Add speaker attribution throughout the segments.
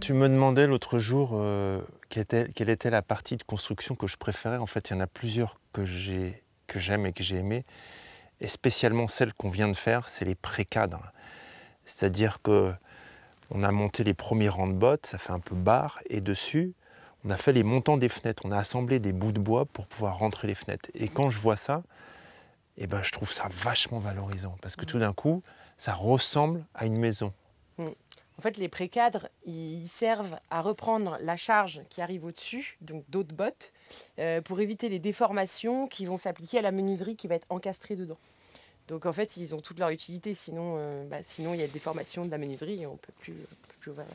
Speaker 1: Tu me demandais l'autre jour quelle était la partie de construction que je préférais. En fait, il y en a plusieurs que j'aime et que j'ai aimé. Et spécialement celle qu'on vient de faire, c'est les pré-cadres. C'est-à-dire qu'on a monté les premiers rangs de bottes, ça fait un peu barre, et dessus, on a fait les montants des fenêtres. On a assemblé des bouts de bois pour pouvoir rentrer les fenêtres. Et quand je vois ça, eh ben, je trouve ça vachement valorisant. Parce que tout d'un coup, ça ressemble à une maison.
Speaker 2: En fait, les pré-cadres, ils servent à reprendre la charge qui arrive au-dessus, donc d'autres bottes, pour éviter les déformations qui vont s'appliquer à la menuiserie qui va être encastrée dedans. Donc en fait, ils ont toute leur utilité, sinon il y a des déformations de la menuiserie et on ne peut plus ouvrir.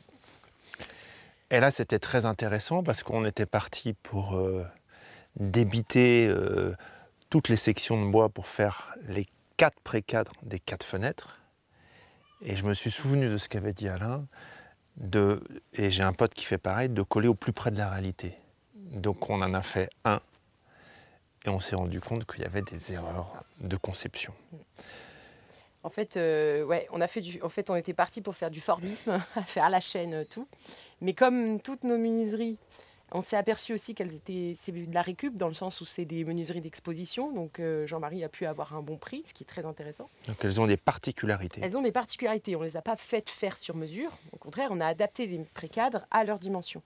Speaker 1: Et là, c'était très intéressant parce qu'on était parti pour débiter toutes les sections de bois pour faire les 4 pré-cadres des 4 fenêtres. Et je me suis souvenu de ce qu'avait dit Alain, et j'ai un pote qui fait pareil, de coller au plus près de la réalité. Donc on en a fait un, et on s'est rendu compte qu'il y avait des erreurs de conception.
Speaker 2: En fait, on était parti pour faire du Fordisme, à faire la chaîne, tout. Mais comme toutes nos menuiseries, on s'est aperçu aussi c'est de la récup, dans le sens où c'est des menuiseries d'exposition. Donc Jean-Marie a pu avoir un bon prix, ce qui est très intéressant.
Speaker 1: Donc elles ont des particularités.
Speaker 2: Elles ont des particularités. On ne les a pas faites faire sur mesure. Au contraire, on a adapté les pré-cadres à leurs dimensions.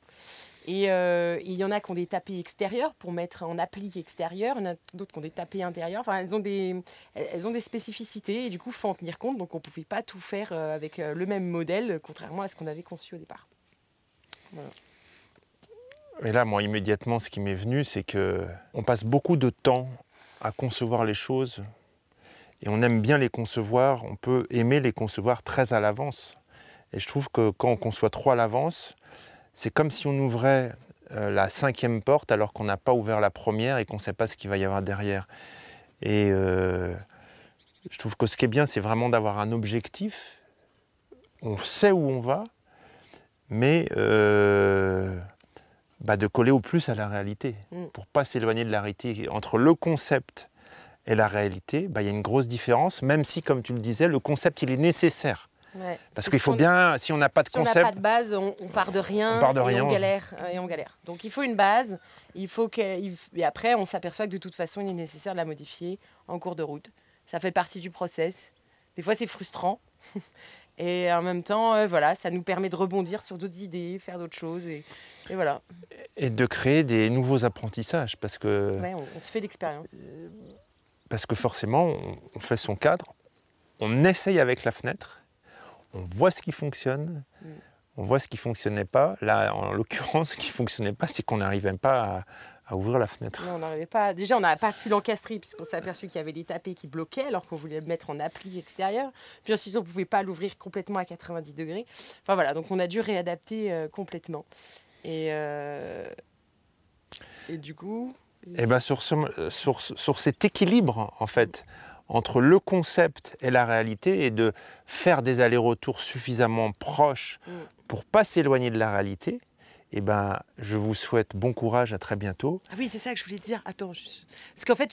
Speaker 2: Et il y en a qui ont des tapis extérieurs pour mettre en applique extérieur. Il y en a d'autres qui ont des tapis intérieurs. Enfin, elles ont des spécificités et du coup, il faut en tenir compte. Donc on ne pouvait pas tout faire avec le même modèle, contrairement à ce qu'on avait conçu au départ. Voilà.
Speaker 1: Et là, moi, immédiatement, ce qui m'est venu, c'est qu'on passe beaucoup de temps à concevoir les choses et on aime bien les concevoir, on peut aimer les concevoir très à l'avance. Et je trouve que quand on conçoit trop à l'avance, c'est comme si on ouvrait la 5e porte alors qu'on n'a pas ouvert la première et qu'on ne sait pas ce qu'il va y avoir derrière. Et je trouve que ce qui est bien, c'est vraiment d'avoir un objectif. On sait où on va, mais de coller au plus à la réalité, pour ne pas s'éloigner de la réalité. Entre le concept et la réalité, il y a une grosse différence, même si, comme tu le disais, le concept, il est nécessaire.
Speaker 2: Ouais.
Speaker 1: Parce qu'il faut bien, si on n'a pas de concept...
Speaker 2: Si on n'a pas de base, on part de rien, et on galère. Donc il faut une base, et après on s'aperçoit que de toute façon il est nécessaire de la modifier en cours de route. Ça fait partie du process. Des fois c'est frustrant, et en même temps, ça nous permet de rebondir sur d'autres idées, faire d'autres choses, et voilà.
Speaker 1: Et de créer des nouveaux apprentissages, parce que...
Speaker 2: Ouais, on se fait l'expérience.
Speaker 1: Parce que forcément, on fait son cadre, on essaye avec la fenêtre, on voit ce qui fonctionne, on voit ce qui ne fonctionnait pas. Là, en l'occurrence, ce qui ne fonctionnait pas, c'est qu'on n'arrivait pas à ouvrir la fenêtre.
Speaker 2: Non, on n'arrivait pas. Déjà, on n'avait pas pu l'encastrer puisqu'on s'est aperçu qu'il y avait des tapés qui bloquaient alors qu'on voulait le mettre en appli extérieur. Puis ensuite, on ne pouvait pas l'ouvrir complètement à 90 degrés. Enfin voilà, donc on a dû réadapter complètement. Et du coup...
Speaker 1: Et sur cet équilibre, en fait, entre le concept et la réalité, et de faire des allers-retours suffisamment proches pour ne pas s'éloigner de la réalité, je vous souhaite bon courage, à très bientôt.
Speaker 2: Ah oui, c'est ça que je voulais te dire. Attends, parce qu'en fait,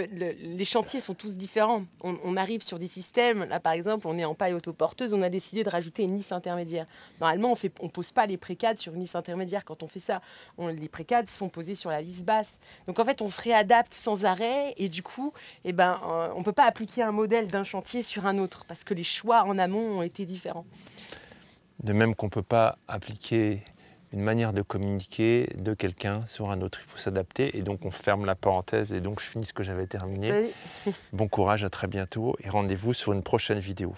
Speaker 2: les chantiers sont tous différents. On arrive sur des systèmes. Là, par exemple, on est en paille autoporteuse. On a décidé de rajouter une lisse intermédiaire. Normalement, on ne pose pas les pré-cadres sur une lisse intermédiaire. Quand on fait ça, les pré-cadres sont posés sur la lisse basse. Donc, en fait, on se réadapte sans arrêt. Et du coup, on ne peut pas appliquer un modèle d'un chantier sur un autre parce que les choix en amont ont été différents.
Speaker 1: De même qu'on ne peut pas appliquer une manière de communiquer de quelqu'un sur un autre. Il faut s'adapter et donc on ferme la parenthèse et donc je finis ce que j'avais terminé.
Speaker 2: Oui.
Speaker 1: Bon courage, à très bientôt et rendez-vous sur une prochaine vidéo.